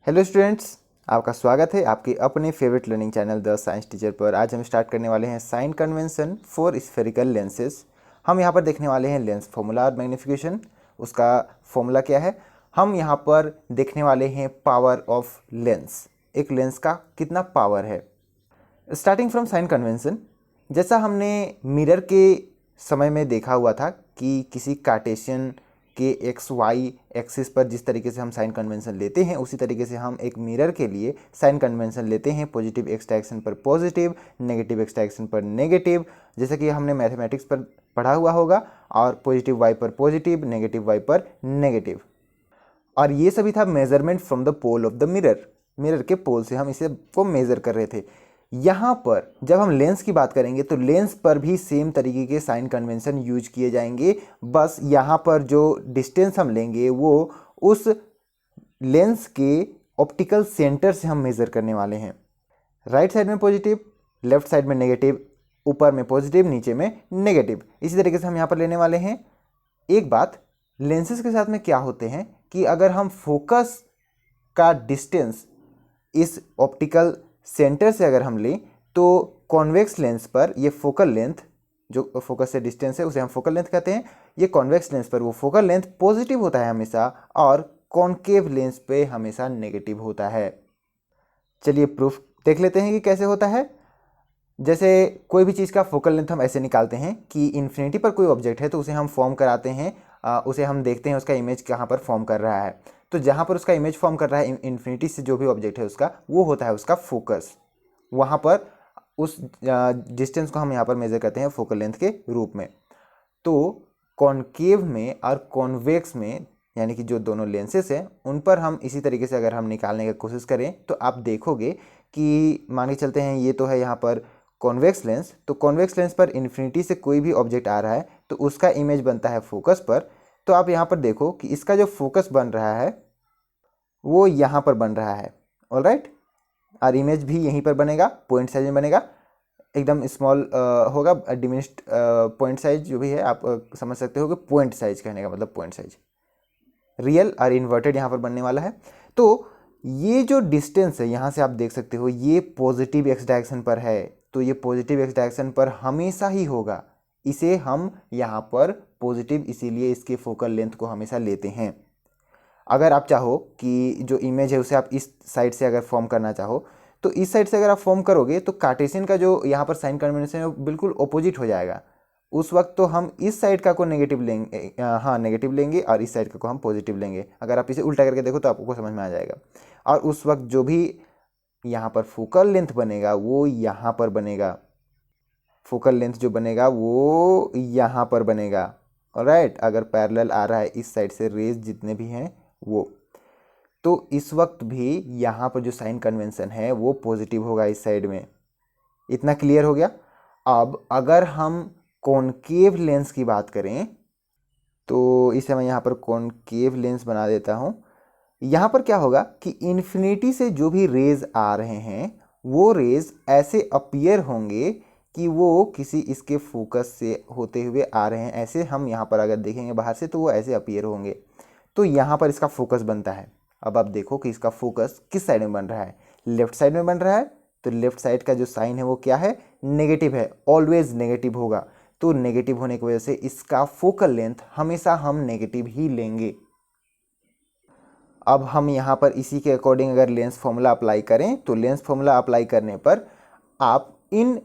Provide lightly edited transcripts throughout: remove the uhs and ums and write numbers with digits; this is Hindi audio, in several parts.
हेलो स्टूडेंट्स, आपका स्वागत है आपके अपने favourite learning channel the science teacher पर। आज हम स्टार्ट करने वाले हैं sign convention for spherical lenses. हम यहाँ पर देखने वाले हैं लेंस फॉर्मूला और मैग्नीफिकेशन, उसका फॉर्मूला क्या है। हम यहाँ पर देखने वाले हैं पावर ऑफ लेंस, एक लेंस का कितना पावर है। स्टार्टिंग फ्रॉम साइन कन्वेंशन, जैसा हमने मिरर के समय में देखा हुआ था कि किसी कार्टेशियन के एक्स वाई एक्सिस पर जिस तरीके से हम साइन कन्वेंशन लेते हैं, उसी तरीके से हम एक मिरर के लिए साइन कन्वेंशन लेते हैं। पॉजिटिव एक्स डायरेक्शन पर पॉजिटिव, नेगेटिव एक्स डायरेक्शन पर नेगेटिव, जैसा कि हमने मैथमेटिक्स पर पढ़ा हुआ होगा। और पॉजिटिव वाई पर पॉजिटिव, नेगेटिव वाई पर नेगेटिव। और ये सभी था measurement from the pole of the mirror. Mirror के पोल से हम इसे को मेज़र कर रहे थे। यहाँ पर जब हम लेंस की बात करेंगे तो लेंस पर भी सेम तरीके के साइन कन्वेंशन यूज किए जाएंगे। बस यहाँ पर जो डिस्टेंस हम लेंगे वो उस लेंस के ऑप्टिकल सेंटर से हम मेज़र करने वाले हैं। राइट साइड में पॉजिटिव, लेफ्ट साइड में नेगेटिव, ऊपर में पॉजिटिव, नीचे में नेगेटिव। इसी तरीके से हम यहाँ पर लेने वाले हैं। एक बात, लेंसेज के साथ में क्या होते हैं कि अगर हम फोकस का डिस्टेंस इस ऑप्टिकल सेंटर से अगर हम लें तो कॉन्वेक्स लेंस पर ये फोकल लेंथ, जो फोकस से डिस्टेंस है उसे हम फोकल लेंथ कहते हैं, ये कॉन्वेक्स लेंस पर वो फोकल लेंथ पॉजिटिव होता है हमेशा, और कॉन्केव लेंस पे हमेशा नेगेटिव होता है। चलिए प्रूफ देख लेते हैं कि कैसे होता है। जैसे कोई भी चीज़ का फोकल लेंथ हम ऐसे निकालते हैं कि इन्फिनिटी पर कोई ऑब्जेक्ट है तो उसे हम फॉर्म कराते हैं, उसे हम देखते हैं उसका इमेज कहाँ पर फॉर्म कर रहा है। तो जहाँ पर उसका इमेज फॉर्म कर रहा है इन्फिनिटी से जो भी ऑब्जेक्ट है उसका, वो होता है उसका फोकस। वहाँ पर उस डिस्टेंस को हम यहाँ पर मेजर करते हैं फोकल लेंथ के रूप में। तो कॉन्केव में और कॉन्वेक्स में, यानी कि जो दोनों लेंसेस हैं उन पर हम इसी तरीके से अगर हम निकालने की कोशिश करें तो आप देखोगे कि मान के चलते हैं ये तो है यहाँ पर कॉन्वेक्स लेंस, तो कॉन्वेक्स लेंस पर इन्फिनिटी से कोई भी ऑब्जेक्ट आ रहा है तो उसका इमेज बनता है फोकस पर। तो आप यहाँ पर देखो कि इसका जो फोकस बन रहा है वो यहाँ पर बन रहा है। ऑलराइट, और इमेज भी यहीं पर बनेगा, पॉइंट साइज में बनेगा, एकदम स्मॉल होगा, डिमिनिश्ड पॉइंट साइज जो भी है आप समझ सकते हो कि पॉइंट साइज कहने का मतलब पॉइंट साइज। रियल और इन्वर्टेड यहाँ पर बनने वाला है। तो ये जो डिस्टेंस है यहाँ से आप देख सकते हो ये पॉजिटिव एक्स डायरेक्शन पर है, तो ये पॉजिटिव एक्स डायरेक्शन पर हमेशा ही होगा। इसे हम यहाँ पर पॉजिटिव इसीलिए इसके फोकल लेंथ को हमेशा लेते हैं। अगर आप चाहो कि जो इमेज है उसे आप इस साइड से अगर फॉर्म करना चाहो तो इस साइड से अगर आप फॉर्म करोगे तो कार्टेशियन का जो यहाँ पर साइन कन्वेंशन है वो बिल्कुल ऑपोजिट हो जाएगा। उस वक्त तो हम इस साइड का को नेगेटिव लेंगे, हाँ नेगेटिव लेंगे, और इस साइड का को हम पॉजिटिव लेंगे। अगर आप इसे उल्टा करके देखो तो आपको समझ में आ जाएगा। और उस वक्त जो भी यहाँ पर फोकल लेंथ बनेगा वो यहाँ पर बनेगा, फोकल लेंथ जो बनेगा वो यहाँ पर बनेगा। ऑलराइट, अगर पैरेलल आ रहा है इस साइड से रेज जितने भी हैं वो, तो इस वक्त भी यहाँ पर जो साइन कन्वेंशन है वो पॉजिटिव होगा इस साइड में। इतना क्लियर हो गया। अब अगर हम कॉनकेव लेंस की बात करें तो इसे मैं यहाँ पर कॉनकेव लेंस बना देता हूँ। यहाँ पर क्या होगा कि इन्फिनिटी से जो भी रेज आ रहे हैं वो रेज ऐसे अपीयर होंगे कि वो किसी इसके फोकस से होते हुए आ रहे हैं। ऐसे हम यहाँ पर अगर देखेंगे बाहर से तो वो ऐसे अपीयर होंगे, तो यहाँ पर इसका फोकस बनता है। अब आप देखो कि इसका फोकस किस साइड में बन रहा है, लेफ्ट साइड में बन रहा है। तो लेफ्ट साइड का जो साइन है वो क्या है, नेगेटिव है, ऑलवेज नेगेटिव होगा। तो नेगेटिव होने की वजह से इसका फोकल लेंथ हमेशा हम नेगेटिव ही लेंगे। अब हम यहाँ पर इसी के अकॉर्डिंग अगर लेंस फॉर्मूला अप्लाई करें तो लेंस फॉर्मूला अप्लाई करने पर आप इन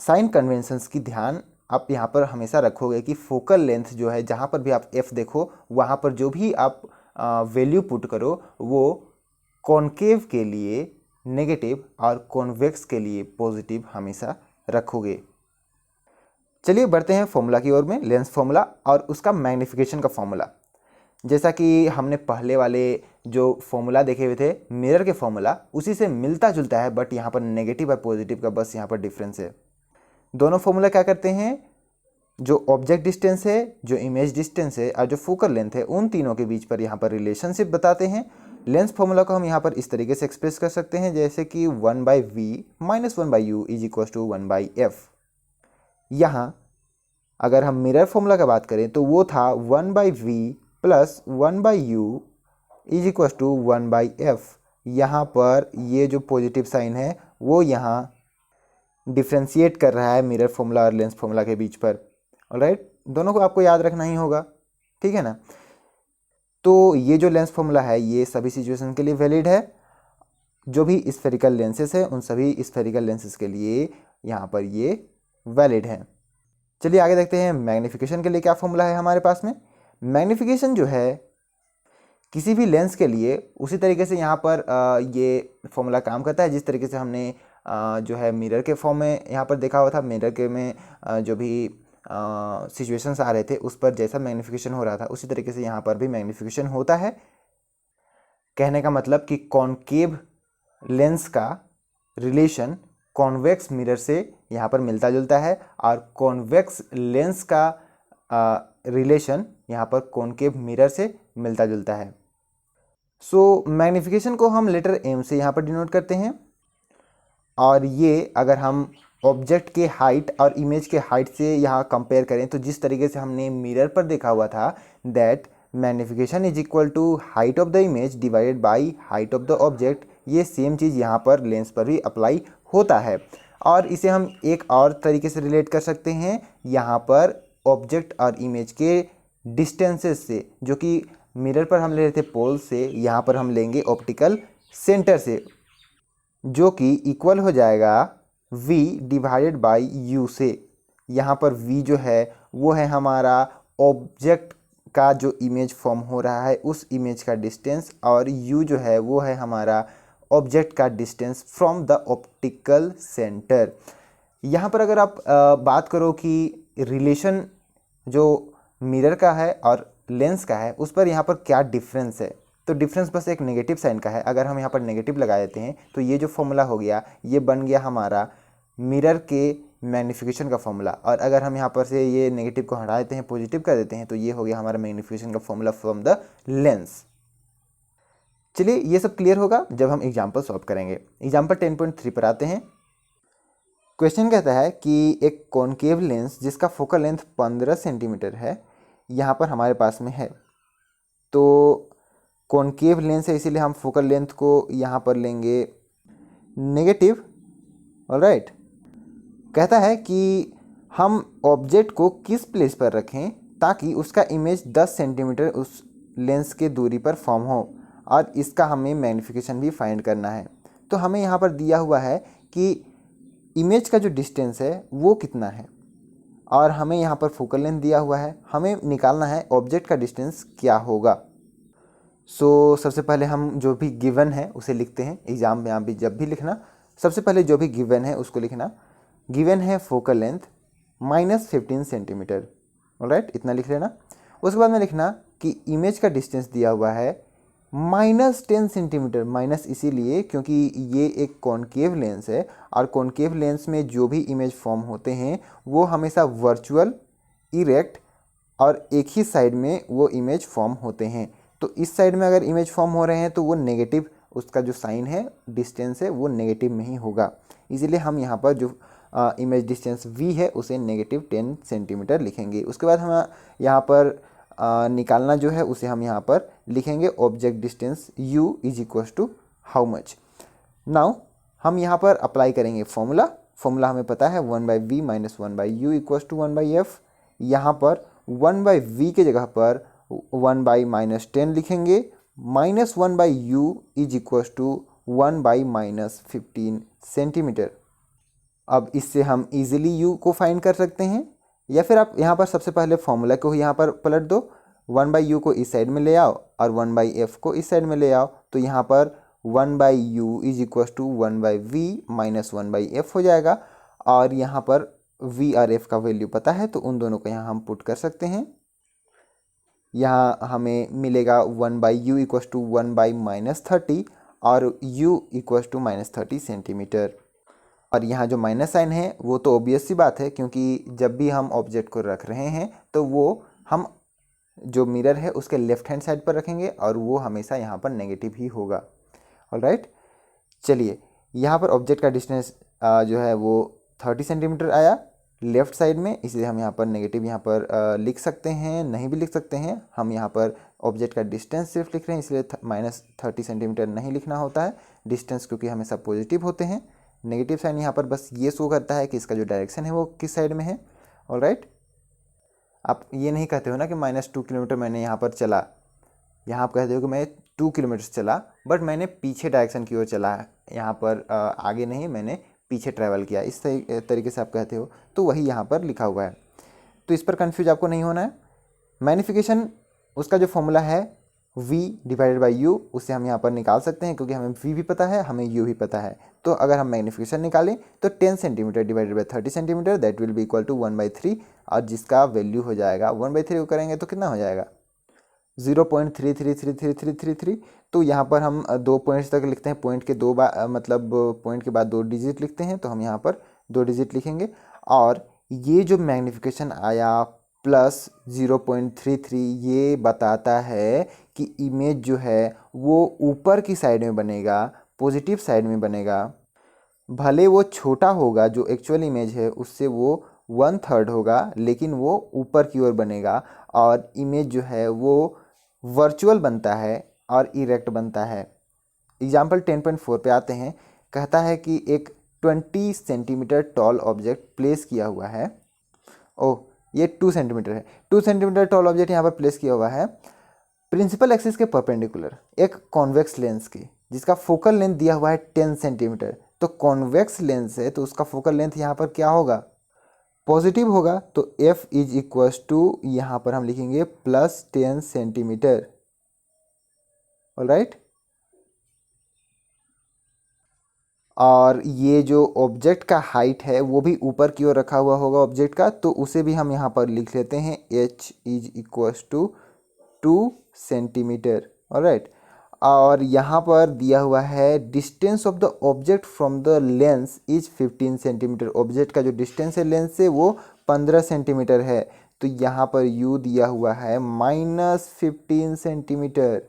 साइन कन्वेंशंस की ध्यान आप यहाँ पर हमेशा रखोगे कि फोकल लेंथ जो है, जहाँ पर भी आप एफ देखो वहाँ पर जो भी आप वैल्यू पुट करो वो कॉनकेव के लिए नेगेटिव और कॉन्वेक्स के लिए पॉजिटिव हमेशा रखोगे। चलिए बढ़ते हैं फॉर्मूला की ओर में, लेंस फॉर्मूला और उसका मैग्नीफिकेशन का फॉर्मूला। जैसा कि हमने पहले वाले जो फॉर्मूला देखे हुए थे मिरर के फॉर्मूला, उसी से मिलता जुलता है, बट यहाँ पर नेगेटिव और पॉजिटिव का बस यहाँ पर डिफरेंस है। दोनों फॉर्मूला क्या करते हैं, जो ऑब्जेक्ट डिस्टेंस है, जो इमेज डिस्टेंस है और जो फोकल लेंथ है, उन तीनों के बीच पर यहाँ पर रिलेशनशिप बताते हैं। लेंस फॉर्मूला को हम यहाँ पर इस तरीके से एक्सप्रेस कर सकते हैं जैसे कि 1/v - 1/u = 1/f। यहाँ अगर हम मिरर फॉर्मूला का बात करें तो वो था 1/v + 1/u = 1/f। यहाँ पर ये जो पॉजिटिव साइन है वो यहाँ डिफ्रेंशिएट कर रहा है मिरर फॉर्मूला और लेंस फॉर्मूला के बीच पर। ऑलराइट, दोनों को आपको याद रखना ही होगा, ठीक है ना। तो ये जो लेंस फॉर्मूला है ये सभी सिचुएशन के लिए वैलिड है। जो भी स्फेरिकल लेंसेस है उन सभी स्फेरिकल लेंसेस के लिए यहाँ पर ये वैलिड है। चलिए आगे देखते हैं मैग्नीफिकेशन के लिए क्या फॉर्मूला है हमारे पास में। मैग्नीफिकेशन जो है किसी भी लेंस के लिए उसी तरीके से यहाँ पर ये फॉर्मूला काम करता है जिस तरीके से हमने जो है मिरर के फॉर्म में यहाँ पर देखा हुआ था। मिरर के में जो भी सिचुएशंस आ रहे थे उस पर जैसा मैग्नीफिकेशन हो रहा था उसी तरीके से यहाँ पर भी मैग्नीफिकेशन होता है। कहने का मतलब कि कॉनकेव लेंस का रिलेशन कॉन्वेक्स मिरर से यहाँ पर मिलता जुलता है और कॉन्वेक्स लेंस का रिलेशन यहाँ पर कॉनकेव मिरर से मिलता जुलता है। सो मैग्नीफिकेशन को हम लेटर एम से यहाँ पर डिनोट करते हैं और ये अगर हम ऑब्जेक्ट के हाइट और इमेज के हाइट से यहाँ कंपेयर करें तो जिस तरीके से हमने मिरर पर देखा हुआ था that magnification is equal to height of the image divided by height of the object, ये सेम चीज़ यहाँ पर लेंस पर भी अप्लाई होता है। और इसे हम एक और तरीके से रिलेट कर सकते हैं यहाँ पर ऑब्जेक्ट और इमेज के डिस्टेंसेस से, जो कि मिरर पर हम ले रहे थे पोल से, यहाँ पर हम लेंगे ऑप्टिकल सेंटर से, जो कि इक्वल हो जाएगा v डिवाइडेड बाय u से। यहाँ पर v जो है वो है हमारा ऑब्जेक्ट का जो इमेज फॉर्म हो रहा है उस इमेज का डिस्टेंस और u जो है वो है हमारा ऑब्जेक्ट का distance from the optical centre. यहाँ पर अगर आप बात करो कि रिलेशन जो मिरर का है और लेंस का है उस पर यहाँ पर क्या डिफरेंस है, तो डिफरेंस बस एक नेगेटिव साइन का है। अगर हम यहाँ पर नेगेटिव लगा देते हैं तो ये जो फॉर्मूला हो गया ये बन गया हमारा मिरर के मैग्नीफिकेशन का फॉर्मूला, और अगर हम यहाँ पर से ये नेगेटिव को हटा देते हैं पॉजिटिव कर देते हैं तो ये हो गया हमारा मैग्नीफिकेशन का फॉर्मूला फ्रॉम द लेंस। चलिए ये सब क्लियर होगा जब हम एग्जाम्पल सॉल्व करेंगे। एग्जाम्पल 10.3 पर आते हैं। क्वेश्चन कहता है कि एक कॉनकेव लेंस जिसका फोकल लेंथ 15 सेंटीमीटर है यहाँ पर हमारे पास में है। तो कॉनकेव लेंस है इसीलिए हम फोकल लेंथ को यहाँ पर लेंगे नेगेटिव। ऑलराइट, कहता है कि हम ऑब्जेक्ट को किस प्लेस पर रखें ताकि उसका इमेज 10 सेंटीमीटर उस लेंस के दूरी पर फॉर्म हो, और इसका हमें मैग्नीफिकेशन भी फाइंड करना है। तो हमें यहाँ पर दिया हुआ है कि इमेज का जो डिस्टेंस है वो कितना है और हमें यहाँ पर फोकल लेंथ दिया हुआ है, हमें निकालना है ऑब्जेक्ट का डिस्टेंस क्या होगा। सो सबसे पहले हम जो भी गिवन है उसे लिखते हैं। एग्जाम में आप भी जब भी लिखना सबसे पहले जो भी गिवन है उसको लिखना। गिवन है फोकल लेंथ -15 सेंटीमीटर। ऑलराइट, इतना लिख लेना। उसके बाद में लिखना कि इमेज का डिस्टेंस दिया हुआ है -10 सेंटीमीटर। माइनस इसीलिए क्योंकि ये एक कॉनकेव लेंस है और कॉनकेव लेंस में जो भी इमेज फॉर्म होते हैं वो हमेशा वर्चुअल, इरेक्ट और एक ही साइड में वो इमेज फॉर्म होते हैं। तो इस साइड में अगर इमेज फॉर्म हो रहे हैं तो वो नेगेटिव, उसका जो साइन है डिस्टेंस है वो नेगेटिव में ही होगा। इसीलिए हम यहाँ पर जो इमेज डिस्टेंस v है उसे -10 सेंटीमीटर लिखेंगे। उसके बाद हम यहाँ पर निकालना जो है उसे हम यहाँ पर लिखेंगे object distance u is equal to how much. Now हम यहाँ पर अप्लाई करेंगे फॉर्मूला हमें पता है 1/v - 1/u equal to 1/f। यहाँ पर 1/v के जगह पर 1/-10 लिखेंगे, -1/u is equal to 1/-15 centimetre. अब इससे हम इजीली u को फाइंड कर सकते हैं, या फिर आप यहाँ पर सबसे पहले फॉर्मूला को यहाँ पर पलट दो, 1/u को इस साइड में ले आओ और 1/f को इस साइड में ले आओ। तो यहाँ पर 1/u is equal to 1/v - 1/f हो जाएगा, और यहाँ पर v और f का वैल्यू पता है तो उन दोनों को यहाँ हम पुट कर सकते हैं। यहाँ हमें मिलेगा 1/u इक्वल टू 1/-30 और u इक्वल टू -30 सेंटीमीटर। और यहाँ जो माइनस साइन है वो तो ऑब्वियस सी बात है, क्योंकि जब भी हम ऑब्जेक्ट को रख रहे हैं तो वो हम जो मिरर है उसके लेफ्ट हैंड साइड पर रखेंगे और वो हमेशा यहाँ पर नेगेटिव ही होगा। ऑलराइट, चलिए यहाँ पर ऑब्जेक्ट का डिस्टेंस जो है वो 30 सेंटीमीटर आया। लेफ़्ट साइड में, इसलिए हम यहाँ पर नेगेटिव यहाँ पर लिख सकते हैं, नहीं भी लिख सकते हैं। हम यहाँ पर ऑब्जेक्ट का डिस्टेंस सिर्फ लिख रहे हैं, इसलिए -30 सेंटीमीटर नहीं लिखना होता है डिस्टेंस, क्योंकि हमेशा पॉजिटिव होते हैं। नेगेटिव साइन यहाँ पर बस ये शो करता है कि इसका जो डायरेक्शन है वो किस साइड में है। ऑलराइट, आप ये नहीं कहते हो ना कि -2 किलोमीटर मैंने यहाँ पर चला, यहाँ आप कहते हो कि मैं 2 किलोमीटर चला, बट मैंने पीछे डायरेक्शन की ओर चला है, यहाँ पर आगे नहीं, मैंने पीछे ट्रैवल किया, इस तरीके से आप कहते हो, तो वही यहाँ पर लिखा हुआ है। तो इस पर कंफ्यूज आपको नहीं होना है। मैग्नीफिकेशन उसका जो फॉर्मूला है v डिवाइडेड बाई u, उसे हम यहाँ पर निकाल सकते हैं, क्योंकि हमें v भी पता है, हमें u भी पता है। तो अगर हम मैग्नीफिकेशन निकालें तो 10 centimetre divided by 30 centimetre, that will be equal to 1/3, और जिसका वैल्यू हो जाएगा 1/3 को करेंगे तो कितना हो जाएगा 0.333333। तो यहाँ पर हम 2 पॉइंट्स तक लिखते हैं, पॉइंट के दो बार मतलब पॉइंट के बाद 2 डिजिट लिखते हैं, तो हम यहाँ पर 2 डिजिट लिखेंगे। और ये जो मैग्नीफिकेशन आया +0.33, ये बताता है कि इमेज जो है वो ऊपर की साइड में बनेगा, पॉजिटिव साइड में बनेगा। भले वो छोटा होगा, जो एक्चुअल इमेज है उससे वो 1/3 होगा, लेकिन वो ऊपर की ओर बनेगा, और इमेज जो है वो वर्चुअल बनता है और इरेक्ट बनता है। एग्जाम्पल 10.4 पे आते हैं। कहता है कि एक 20 सेंटीमीटर टॉल ऑब्जेक्ट प्लेस किया हुआ है। ओह, ये 2 सेंटीमीटर है। 2 सेंटीमीटर टॉल ऑब्जेक्ट यहाँ पर प्लेस किया हुआ है प्रिंसिपल एक्सिस के परपेंडिकुलर, एक कॉन्वेक्स लेंस की, जिसका फोकल लेंथ दिया हुआ है 10 सेंटीमीटर। तो कॉन्वेक्स लेंस है तो उसका फोकल लेंथ यहाँ पर क्या होगा, पॉजिटिव होगा। तो f इज इक्वल्स टू, यहाँ पर हम लिखेंगे +10 सेंटीमीटर। ऑलराइट, और ये जो ऑब्जेक्ट का हाइट है वो भी ऊपर की ओर रखा हुआ होगा ऑब्जेक्ट का, तो उसे भी हम यहाँ पर लिख लेते हैं h is equals to 2 centimetre. Alright, और यहाँ पर दिया हुआ है distance of the object from the lens is 15 centimetre. Object का जो डिस्टेंस है लेंस से वो 15 सेंटीमीटर है। तो यहाँ पर u दिया हुआ है -15 सेंटीमीटर।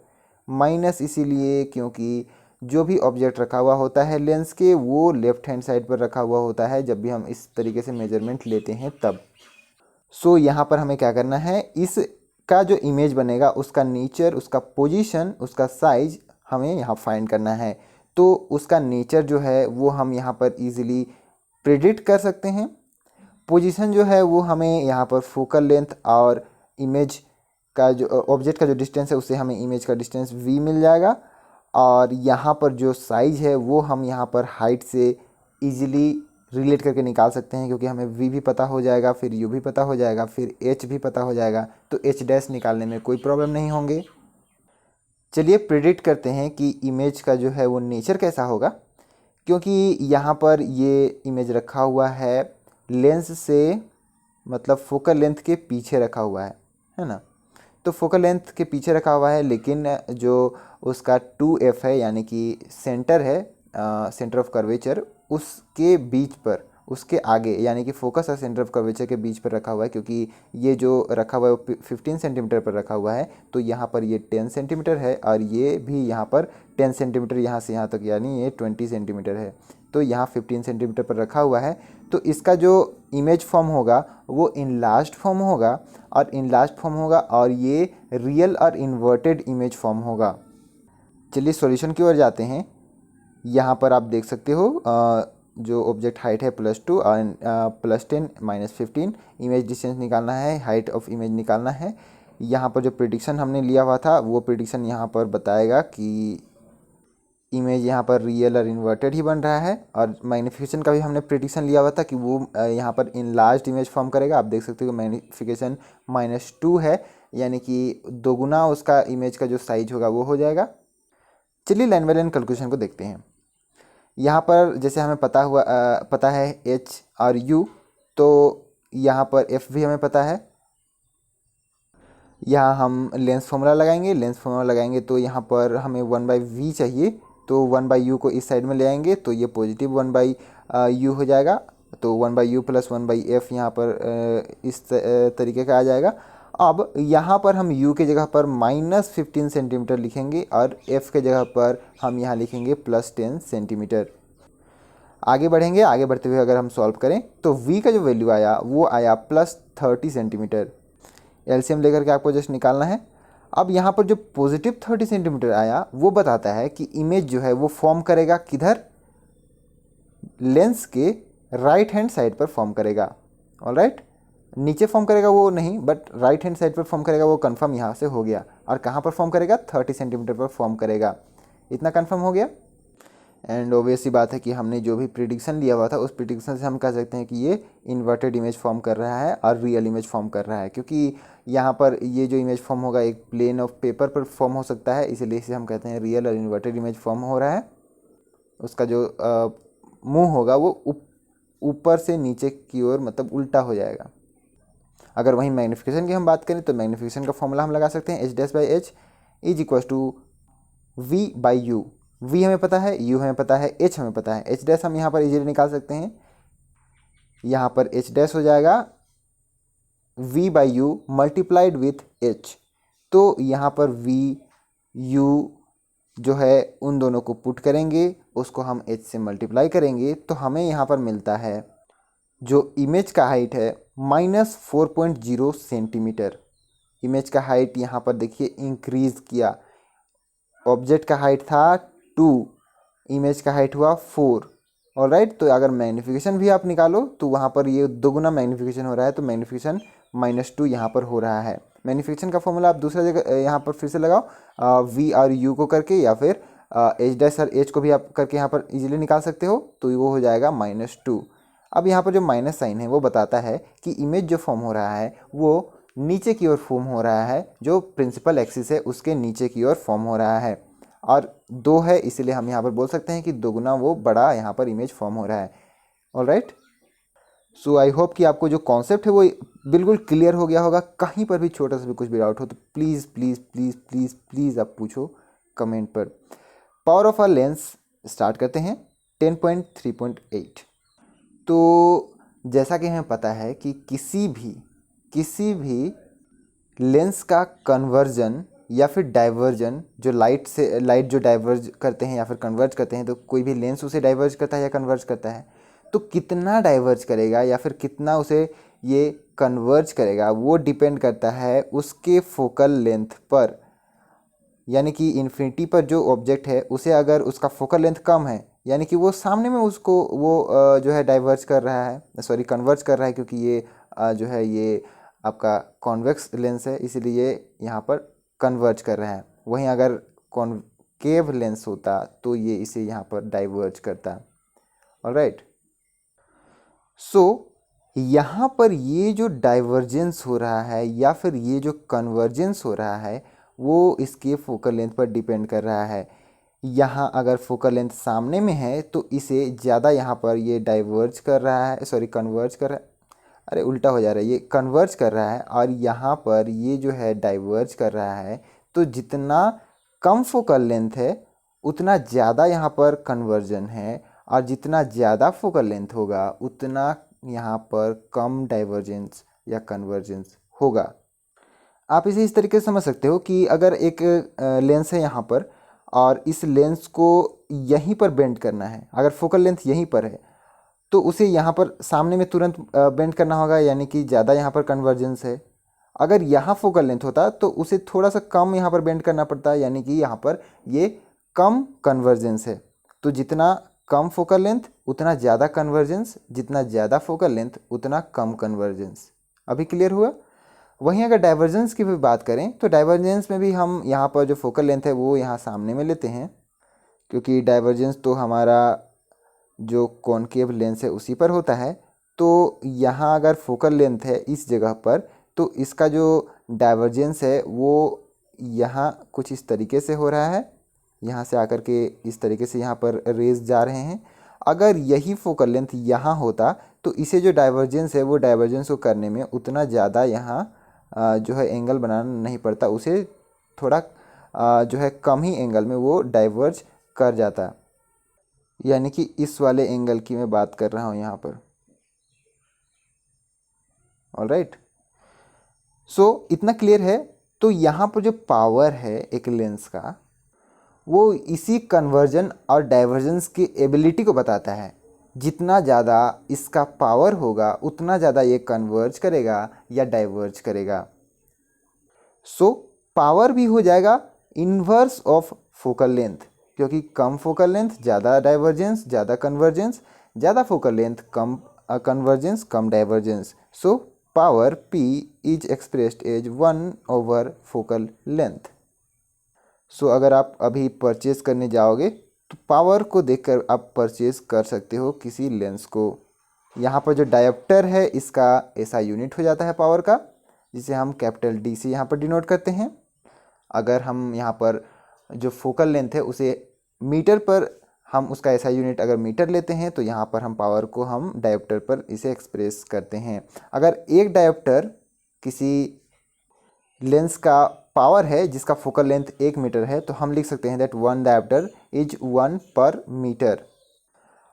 माइनस इसीलिए क्योंकि जो भी ऑब्जेक्ट रखा हुआ होता है लेंस के, वो लेफ्ट हैंड साइड पर रखा हुआ होता है जब भी हम इस तरीके से मेजरमेंट लेते हैं तब। सो यहाँ पर हमें क्या करना है, इसका जो इमेज बनेगा उसका नेचर, उसका पोजीशन, उसका साइज हमें यहाँ फाइंड करना है। तो उसका नेचर जो है वो हम यहाँ पर इजीली प्रिडिक्ट कर सकते हैं। पोजीशन जो है वो हमें यहाँ पर फोकल लेंथ और इमेज का जो ऑब्जेक्ट का जो डिस्टेंस है उससे हमें इमेज का डिस्टेंस v मिल जाएगा। और यहाँ पर जो साइज़ है वो हम यहाँ पर हाइट से इजीली रिलेट करके निकाल सकते हैं, क्योंकि हमें v भी पता हो जाएगा, फिर u भी पता हो जाएगा, फिर h भी पता हो जाएगा, तो h डैश निकालने में कोई प्रॉब्लम नहीं होंगे। चलिए प्रिडिक्ट करते हैं कि इमेज का जो है वो नेचर कैसा होगा। क्योंकि यहाँ पर ये इमेज रखा हुआ है लेंस से, मतलब फोकल लेंथ के पीछे रखा हुआ है ना। तो फोकल लेंथ के पीछे रखा हुआ है, लेकिन जो उसका 2f है यानी कि सेंटर है, सेंटर ऑफ कर्वेचर, उसके बीच पर, उसके आगे यानी कि फोकस और सेंटर ऑफ कर्वेचर के बीच पर रखा हुआ है। क्योंकि ये जो रखा हुआ है वो 15 सेंटीमीटर पर रखा हुआ है, तो यहाँ पर ये 10 सेंटीमीटर है, और ये भी यहाँ पर 10 सेंटीमीटर यहाँ से यहाँ तक, यानी ये 20 सेंटीमीटर है। तो यहाँ 15 सेंटीमीटर पर रखा हुआ है, तो इसका जो इमेज फॉर्म होगा वो इनलार्ज्ड फॉर्म होगा, और ये रियल और इन्वर्टेड इमेज फॉर्म होगा। चलिए सॉल्यूशन की ओर जाते हैं। यहाँ पर आप देख सकते हो जो ऑब्जेक्ट हाइट है +2 और +10 -15, इमेज डिस्टेंस निकालना है, हाइट ऑफ इमेज निकालना है। यहाँ पर जो प्रिडिक्शन हमने लिया हुआ था वो प्रिडिक्शन यहाँ पर बताएगा कि इमेज यहाँ पर रियल और इन्वर्टेड ही बन रहा है। और मैग्नीफिकेशन का भी हमने प्रिडिक्शन लिया हुआ था कि वो यहाँ पर इनलार्ज्ड इमेज फॉर्म करेगा। आप देख सकते हो मैग्नीफिकेशन -2 है, यानी कि दोगुना उसका इमेज का जो साइज होगा वो हो जाएगा। चलिए लाइन बाय लाइन कैलकुलेशन को देखते हैं। यहाँ पर जैसे हमें पता है h और u, तो यहाँ पर f भी हमें पता है। यहाँ हम लेंस फार्मूला लगाएंगे, तो यहाँ पर हमें 1/v चाहिए, तो 1/u को इस साइड में ले आएंगे तो ये पॉजिटिव 1/u हो जाएगा। तो 1/u + 1/f यहाँ पर इस तरीके का आ जाएगा। अब यहाँ पर हम u के जगह पर -15 सेंटीमीटर लिखेंगे, और f के जगह पर हम यहाँ लिखेंगे +10 सेंटीमीटर। आगे बढ़ेंगे, आगे बढ़ते हुए अगर हम सॉल्व करें तो v का जो वैल्यू आया वो आया +30 सेंटीमीटर। एलसीएम लेकर के आपको जस्ट निकालना है। अब यहाँ पर जो +30 सेंटीमीटर आया वो बताता है कि इमेज जो है वो फॉर्म करेगा किधर, लेंस के राइट हैंड साइड पर फॉर्म करेगा। ऑलराइट, नीचे फॉर्म करेगा वो नहीं, बट राइट हैंड साइड पर फॉर्म करेगा, वो कंफर्म यहाँ से हो गया। और कहाँ पर फॉर्म करेगा, 30 सेंटीमीटर पर फॉर्म करेगा। इतना कंफर्म हो गया। एंड ऑब्वियसली बात है कि हमने जो भी प्रिडिक्शन लिया हुआ था उस प्रिडिक्शन से हम कह सकते हैं कि ये इन्वर्टेड इमेज फॉर्म कर रहा है और रियल इमेज फॉर्म कर रहा है, क्योंकि यहाँ पर ये जो इमेज फॉर्म होगा एक प्लेन ऑफ पेपर पर फॉर्म हो सकता है, इसलिए इसे हम कहते हैं रियल और इन्वर्टेड इमेज फॉर्म हो रहा है। उसका जो मुंह होगा वो ऊपर से नीचे की ओर मतलब उल्टा हो जाएगा। अगर वहीं मैग्नीफिकेशन की हम बात करें तो मैग्नीफिकेशन का फॉर्मूला हम लगा सकते हैं h'/h = v/u। v हमें पता है, u हमें पता है, h हमें पता है। h' हम यहाँ पर इजीली निकाल सकते हैं। यहाँ पर h' हो जाएगा v/u मल्टीप्लाइड विथ h। तो यहाँ पर v u जो है उन दोनों को पुट करेंगे, उसको हम h से मल्टीप्लाई करेंगे तो हमें यहाँ पर मिलता है जो इमेज का हाइट है -4.0 सेंटीमीटर। इमेज का हाइट यहाँ पर देखिए इंक्रीज किया। ऑब्जेक्ट का हाइट था 2, इमेज का हाइट हुआ 4। ऑलराइट, तो अगर मैग्नीफिकेशन भी आप निकालो तो वहाँ पर ये दोगुना मैग्नीफिकेशन हो रहा है, तो मैग्नीफिकेशन -2 यहाँ पर हो रहा है। मैग्नीफिकेशन का फॉर्मूला आप दूसरा जगह यहाँ पर फिर से लगाओ, v और u को करके, या फिर h' और h को भी आप करके यहाँ पर इजीली निकाल सकते हो, तो वो हो जाएगा -2। अब यहाँ पर जो माइनस साइन है वो बताता है कि इमेज जो फॉर्म हो रहा है वो नीचे की ओर फॉर्म हो रहा है, जो प्रिंसिपल एक्सिस है उसके नीचे की ओर फॉर्म हो रहा है। और 2 है, इसलिए हम यहाँ पर बोल सकते हैं कि दोगुना वो बड़ा यहाँ पर इमेज फॉर्म हो रहा है। ऑलराइट, सो आई होप कि आपको जो कॉन्सेप्ट है वो बिल्कुल क्लियर हो गया होगा। कहीं पर भी छोटा सा भी कुछ भी डाउट हो तो please please please please please आप पूछो कमेंट पर। Power of a lens start करते हैं 10.3.8। तो जैसा कि हमें पता है कि किसी भी लेंस का कन्वर्जन या फिर डाइवर्जन, जो लाइट जो डाइवर्ज करते हैं या फिर कन्वर्ज करते हैं, तो कोई भी लेंस उसे डाइवर्ज करता है या कन्वर्ज करता है, तो कितना डाइवर्ज करेगा या फिर कितना उसे ये कन्वर्ज करेगा वो डिपेंड करता है उसके फोकल लेंथ पर। यानी कि इन्फिनिटी पर जो ऑब्जेक्ट है उसे अगर उसका फोकल लेंथ कम है, यानी कि वो सामने में उसको वो जो है डाइवर्ज कर रहा है, सॉरी कन्वर्ज कर रहा है, क्योंकि ये जो है ये आपका कॉन्वेक्स लेंस है, इसीलिए यहाँ पर कन्वर्ज कर रहा है। वहीं अगर कॉनकेव लेंस होता तो ये इसे यहाँ पर डाइवर्ज करता। ऑलराइट, सो यहाँ पर ये जो डाइवर्जेंस हो रहा है या फिर ये जो कन्वर्जेंस हो रहा है वो इसके फोकल लेंथ पर डिपेंड कर रहा है। यहाँ अगर फोकल लेंथ सामने में है तो इसे ज़्यादा यहाँ पर ये डाइवर्ज कर रहा है, सॉरी कन्वर्ज कर रहा है, अरे उल्टा हो जा रहा है, ये कन्वर्ज कर रहा है और यहाँ पर ये जो है डाइवर्ज कर रहा है। तो जितना कम फोकल लेंथ है उतना ज़्यादा यहाँ पर कन्वर्जन है, और जितना ज़्यादा फोकल लेंथ होगा उतना यहाँ पर कम डाइवर्जेंस या कन्वर्जेंस होगा। आप इसे इस तरीके से समझ सकते हो कि अगर एक लेंस है यहाँ पर और इस लेंस को यहीं पर बेंड करना है, अगर फोकल लेंथ यहीं पर है तो उसे यहाँ पर सामने में तुरंत बेंड करना होगा, यानी कि ज़्यादा यहाँ पर कन्वर्जेंस है। अगर यहाँ फोकल लेंथ होता तो उसे थोड़ा सा कम यहाँ पर बेंड करना पड़ता है, यानी कि यहाँ पर ये कम कन्वर्जेंस है। तो जितना कम फोकल लेंथ उतना ज़्यादा कन्वर्जेंस, जितना ज़्यादा फोकल लेंथ उतना कम कन्वर्जेंस। अभी क्लियर हुआ? वहीं अगर डाइवर्जेंस की भी बात करें तो डाइवर्जेंस में भी हम यहाँ पर जो फोकल लेंथ है वो यहाँ सामने में लेते हैं, क्योंकि डाइवर्जेंस तो हमारा जो कॉनकेव लेंस है उसी पर होता है। तो यहाँ अगर फोकल लेंथ है इस जगह पर तो इसका जो डाइवर्जेंस है वो यहाँ कुछ इस तरीके से हो रहा है, यहाँ से आकर के इस तरीके से यहाँ पर रेज जा रहे हैं। अगर यही फोकल लेंथ यहाँ होता तो इसे जो डाइवर्जेंस है वो डाइवर्जेंस को करने में उतना ज़्यादा यहाँ जो है एंगल बनाना नहीं पड़ता, उसे थोड़ा जो है कम ही एंगल में वो डाइवर्ज कर जाता। यानी कि इस वाले एंगल की मैं बात कर रहा हूँ यहाँ पर। ऑलराइट, सो इतना क्लियर है। तो यहाँ पर जो पावर है एक लेंस का वो इसी कन्वर्जन और डाइवर्जेंस की एबिलिटी को बताता है। जितना ज़्यादा इसका पावर होगा उतना ज़्यादा ये कन्वर्ज करेगा या डाइवर्ज करेगा। सो पावर भी हो जाएगा इन्वर्स ऑफ फोकल लेंथ, क्योंकि कम फोकल लेंथ ज़्यादा डाइवर्जेंस, ज़्यादा कन्वर्जेंस, ज़्यादा फोकल लेंथ कम कन्वर्जेंस, कम divergence. So power P is expressed as 1/, focal length. So अगर आप अभी परचेज करने जाओगे तो पावर को देखकर आप परचेज कर सकते हो किसी लेंस को। यहाँ पर जो डायोप्टर है इसका ऐसा यूनिट हो जाता है पावर का, जिसे हम कैपिटल D से यहाँ पर डिनोट करते हैं। अगर हम यहाँ पर जो फोकल लेंथ है उसे मीटर पर, हम उसका ऐसा यूनिट अगर मीटर लेते हैं तो यहाँ पर हम पावर को हम डायोप्टर पर इसे एक्सप्रेस करते हैं। अगर एक डायोप्टर किसी लेंस का पावर है जिसका फोकल लेंथ 1 मीटर है तो हम लिख सकते हैं दैट 1 डायोप्टर इज 1/मीटर।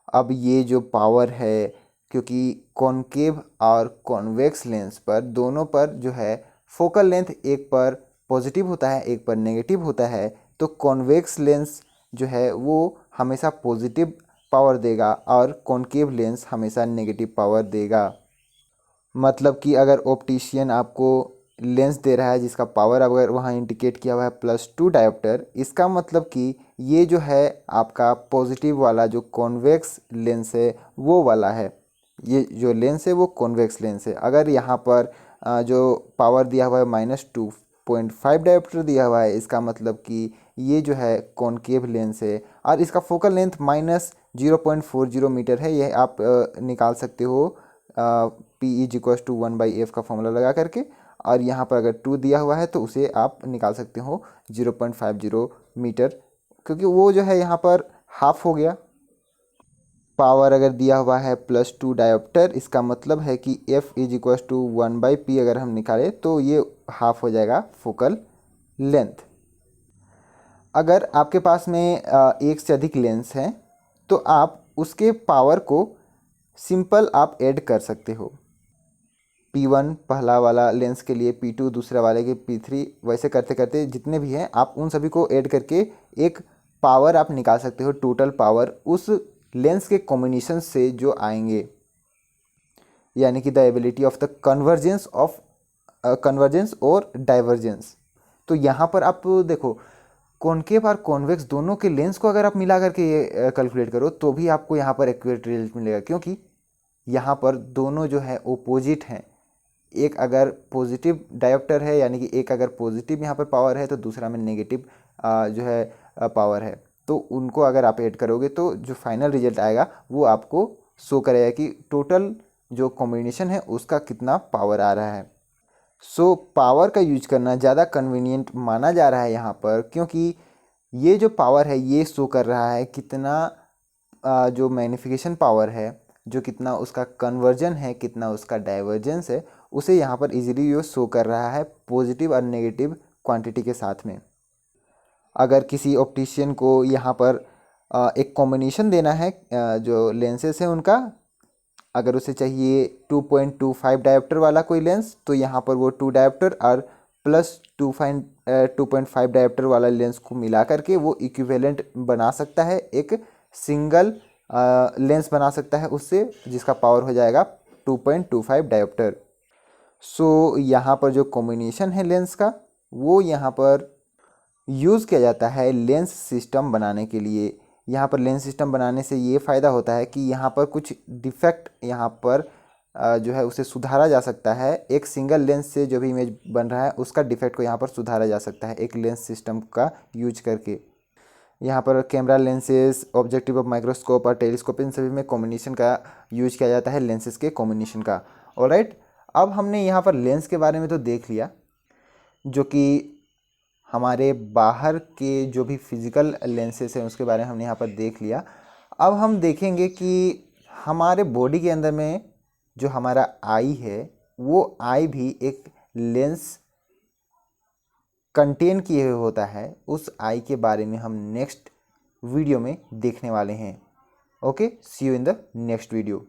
अब ये जो पावर है, क्योंकि कॉनकेव और कॉन्वेक्स लेंस पर दोनों पर जो है फोकल लेंथ एक पर पॉजिटिव होता है एक पर नेगेटिव होता है, तो कॉन्वेक्स लेंस जो है वो हमेशा पॉजिटिव पावर देगा और कॉनकेव लेंस हमेशा नेगेटिव पावर देगा। मतलब कि अगर ऑप्टिशियन आपको लेंस दे रहा है जिसका पावर अगर वहाँ इंडिकेट किया हुआ है +2 डायोप्टर, इसका मतलब कि ये जो है आपका पॉजिटिव वाला जो कॉन्वेक्स लेंस है वो वाला है। ये जो लेंस है वो कॉन्वेक्स लेंस है। अगर यहाँ पर जो पावर दिया हुआ है -2.5 डायोप्टर दिया हुआ है, इसका मतलब कि ये जो है कॉनकेव लेंस है और इसका फोकल लेंथ -0.40 मीटर है। यह आप निकाल सकते हो P is equal to 1/f का फॉर्मूला लगा करके, और यहाँ पर अगर 2 दिया हुआ है तो उसे आप निकाल सकते हो 0.50 मीटर, क्योंकि वो जो है यहाँ पर हाफ हो गया। पावर अगर दिया हुआ है +2 डायोप्टर, इसका मतलब है कि F is equal to 1/P अगर हम निकालें तो ये हाफ हो जाएगा फोकल लेंथ। अगर आपके पास में एक से अधिक लेंस हैं तो आप उसके पावर को सिंपल आप ऐड कर सकते हो। P1 पहला वाला लेंस के लिए, P2 दूसरा वाले के, P3 वैसे करते करते जितने भी हैं आप उन सभी को ऐड करके एक पावर आप निकाल सकते हो, टोटल पावर उस लेंस के कॉम्बिनेशन से जो आएंगे, यानी कि the ability of the convergence और डाइवर्जेंस। तो यहाँ पर आप देखो कॉनकेव और कॉन्वेक्स दोनों के लेंस को अगर आप मिला करके ये कैलकुलेट करो तो भी आपको यहाँ पर एक्यूरेट रिजल्ट मिलेगा, क्योंकि यहाँ पर दोनों जो है ओपोजिट हैं। एक अगर पॉजिटिव डायोप्टर है, यानी कि एक अगर पॉजिटिव यहाँ पर पावर है तो दूसरा में नेगेटिव जो है पावर है, तो उनको अगर आप ऐड करोगे तो जो फाइनल रिजल्ट आएगा वो आपको शो करेगा कि टोटल जो कॉम्बिनेशन है उसका कितना पावर आ रहा है। सो पावर का यूज करना ज़्यादा कन्वीनियंट माना जा रहा है यहाँ पर, क्योंकि ये जो पावर है ये शो कर रहा है कितना जो मैग्नीफिकेशन पावर है, जो कितना उसका कन्वर्जन है, कितना उसका डाइवर्जेंस है, उसे यहाँ पर इजीली ये शो कर रहा है पॉजिटिव और नेगेटिव क्वांटिटी के साथ में। अगर किसी ऑप्टिशियन को यहाँ पर एक कॉम्बिनेशन देना है जो लेंसेस हैं उनका, अगर उसे चाहिए 2.25 डायोप्टर वाला कोई लेंस, तो यहाँ पर वो 2 डायोप्टर और +2.5 डायोप्टर वाला लेंस को मिला करके वो इक्विवेलेंट बना सकता है, एक सिंगल लेंस बना सकता है उससे, जिसका पावर हो जाएगा 2.25 डायोप्टर। सो यहाँ पर जो कॉम्बिनेशन है लेंस का वो यहाँ पर यूज़ किया जाता है लेंस सिस्टम बनाने के लिए। यहाँ पर लेंस सिस्टम बनाने से ये फ़ायदा होता है कि यहाँ पर कुछ डिफेक्ट यहाँ पर जो है उसे सुधारा जा सकता है। एक सिंगल लेंस से जो भी इमेज बन रहा है उसका डिफेक्ट को यहाँ पर सुधारा जा सकता है एक लेंस सिस्टम का यूज करके। यहाँ पर camera lenses, objective of microscope और टेलीस्कोप, इन सभी में कॉम्बिनेशन का यूज किया जाता है, लेंसेज के कॉम्बिनेशन का। ऑलराइट, अब हमने यहाँ पर लेंस के बारे में तो देख लिया, जो कि हमारे बाहर के जो भी फिज़िकल लेंसेस हैं उसके बारे में हमने यहाँ पर देख लिया। अब हम देखेंगे कि हमारे बॉडी के अंदर में जो हमारा आई है वो आई भी एक लेंस कंटेन किए हुए होता है। उस आई के बारे में हम नेक्स्ट वीडियो में देखने वाले हैं। Okay, see you in the next video.